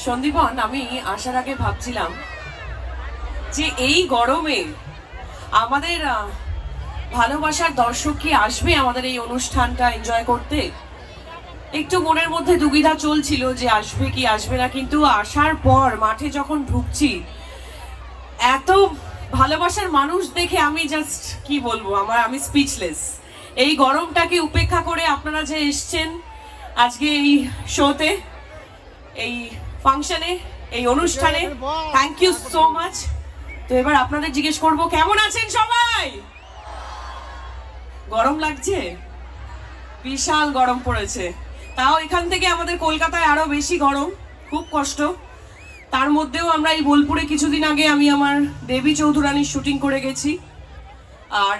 সন্দীপন, আমি আসার আগে ভাবছিলাম যে এই গরমে আমাদের ভালোবাসার দর্শক কি আসবে আমাদের এই অনুষ্ঠানটা এনজয় করতে। একটু মনের মধ্যে দুবিধা চলছিল যে আসবে কি আসবে না, কিন্তু আসার পর মাঠে যখন ঢুকছি এত ভালোবাসার মানুষ দেখে আমি জাস্ট কি বলবো, আমি স্পিচলেস। এই গরমটাকে উপেক্ষা করে আপনারা যে এসছেন আজকে এই শোতে, এই ফাংশনে, এই অনুষ্ঠানে, থ্যাংক ইউ সো মাচ। তো এবার আপনাদের জিজ্ঞেস করব, কেমন আছেন সবাই? গরম লাগছে? বিশাল গরম পড়েছে, তাও এখান থেকে আমাদের কলকাতায় আরো বেশি গরম, খুব কষ্ট। তার মধ্যেও আমরা এই বোলপুরে কিছুদিন আগে আমি আমার দেবী চৌধুরানীর শুটিং করে গেছি, আর